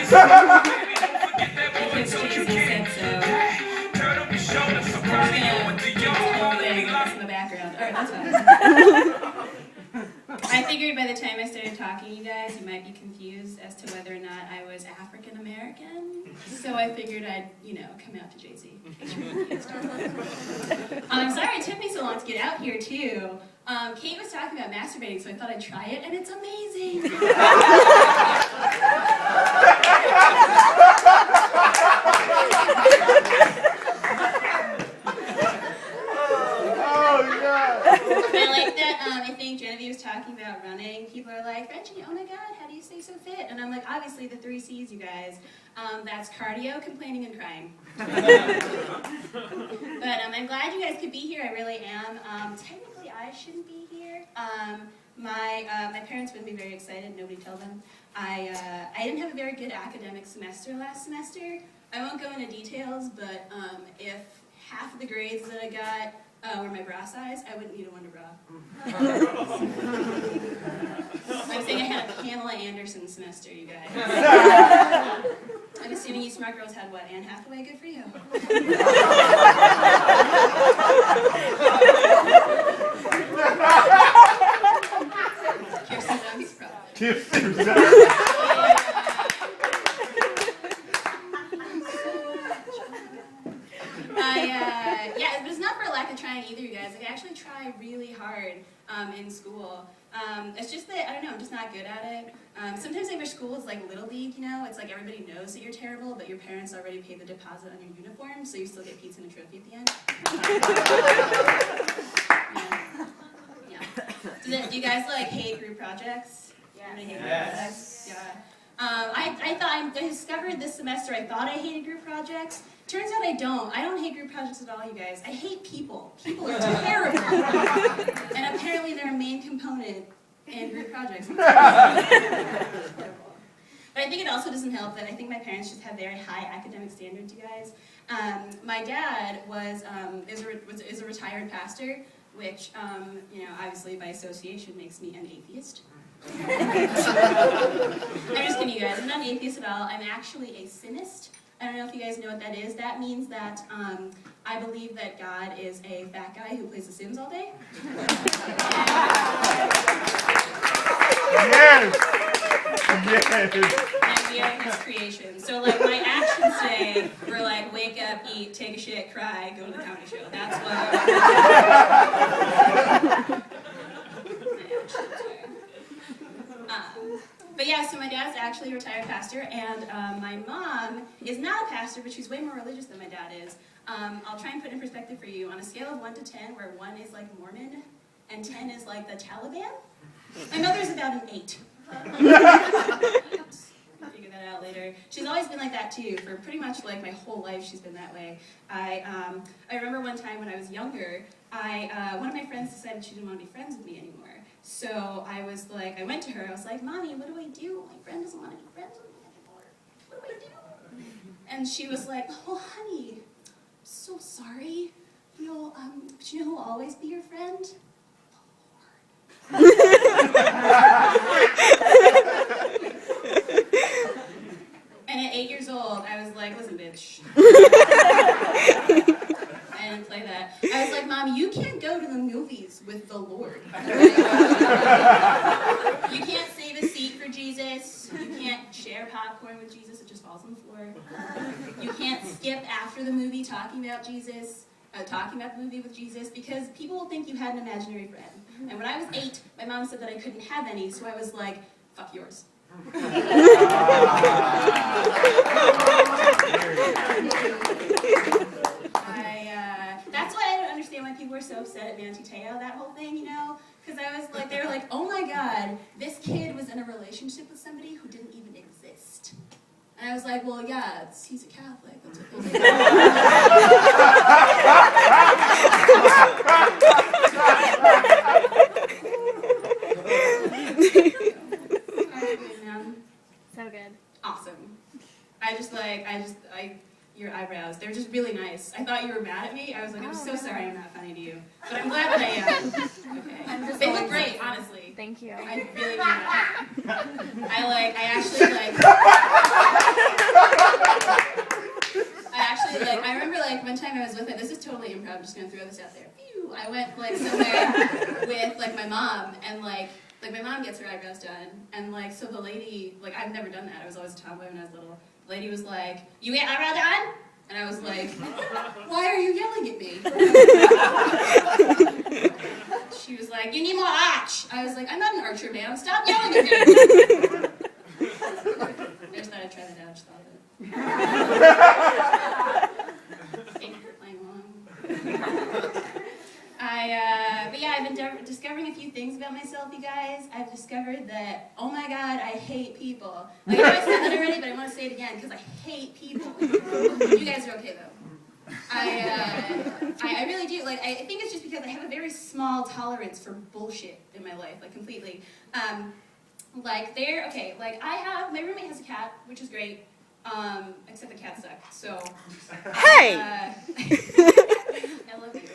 Because Jay-Z said so. I'm just gonna do the whole thing in the background. Alright, that's fine. I figured by the time I started talking to you guys, you might be confused as to whether or not I was African American. So I figured I'd, come out to Jay-Z. I'm sorry it took me so long to get out here, too. Kate was talking about masturbating, so I thought I'd try it, and it's amazing. I like that, I think Genevieve was talking about running. People are like, Frenchie, oh my god, how do you stay so fit? And I'm like, obviously the 3 C's, you guys. That's cardio, complaining, and crying. But I'm glad you guys could be here, I really am. Technically, I shouldn't be here. My parents wouldn't be very excited, nobody tell them. I didn't have a very good academic semester last semester. I won't go into details, but if half of the grades that I got were my bra size, I wouldn't need a Wonder Bra. I'm saying I had a Pamela Anderson semester, you guys. I'm assuming you smart girls had what, Anne Hathaway? Good for you. Kirsten Dunst, probably. Kirsten Dunst. Yeah, but it's not for lack of trying either, you guys. I actually try really hard in school. It's just that, I don't know, I'm just not good at it. Sometimes I wish school was like Little League, It's like everybody knows that you're terrible, but your parents already paid the deposit on your uniform, so you still get pizza and a trophy at the end. Yeah. Do you guys hate group projects? Yes. Yeah. I discovered this semester I thought I hated group projects. Turns out I don't. I don't hate group projects at all, you guys. I hate people. People are terrible. And apparently they're a main component in group projects. But I think it also doesn't help that I think my parents just have very high academic standards, you guys. My dad is a retired pastor, which, obviously by association makes me an atheist. I'm just kidding, you guys. I'm not an atheist at all. I'm actually a synist. I don't know if you guys know what that is. That means that I believe that God is a fat guy who plays The Sims all day. Yes! And we are his creation. So my actions today were wake up, eat, take a shit, cry, go to the comedy show. That's what but yeah, so my dad's actually a retired pastor, and my mom is not a pastor, but she's way more religious than my dad is. I'll try and put it in perspective for you. On a scale of 1 to 10, where 1 is Mormon, and 10 is the Taliban, my mother's about an 8. I'll figure that out later. She's always been like that too. For pretty much my whole life, she's been that way. I remember one time when I was younger, one of my friends decided she didn't want to be friends with me anymore. So I went to her, I was like, Mommy, what do I do? My friend doesn't want to be friends with me anymore. What do I do? And she was like, oh, honey, I'm so sorry. But you know who will always be your friend? The Lord. And at 8 years old, I was like, listen, bitch. I didn't play that. I was like, Mom, you can't go to the movies with the Lord. You can't save a seat for Jesus. You can't share popcorn with Jesus. It just falls on the floor. You can't skip after the movie talking about Jesus, talking about the movie with Jesus, because people will think you had an imaginary friend. And when I was 8, my mom said that I couldn't have any, so I was like, fuck yours. That's why I don't understand why people were so upset at Manti Te'o, that whole thing, Because I was like, they were like, oh my god, this kid was in a relationship with somebody who didn't even exist. And I was like, well, yeah, he's a Catholic. That's what they So good. Awesome. Your eyebrows, they're just really nice. I thought you were mad at me. I was like, I'm so sorry I'm not funny to you. But I'm glad that I am. Okay. They look great, honestly. Thank you. I really mean that. I actually I remember like one time I was with it. This is totally improv. I'm just gonna throw this out there. Phew. I went like somewhere with like my mom, and like my mom gets her eyebrows done, and like so the lady, like I've never done that. I was always a tomboy when I was little. The lady was like, "You get eyebrows done?" And I was like, "Why are you yelling at me?" She was like, "You need more arch." I was like, "I'm not an archer, ma'am. Stop yelling at me." I just thought I'd try that out. Just thought of it. Thank you for playing along. But yeah, I've been discovering a few things about myself, you guys. I've discovered that, oh my god, I hate people. Like, I know I said that already, but I want to say it again, because I hate people. You guys are okay, though. I really do. Like, I think it's just because I have a very small tolerance for bullshit in my life, like, completely. My roommate has a cat, which is great, except the cat sucks, so. Hey! I love you.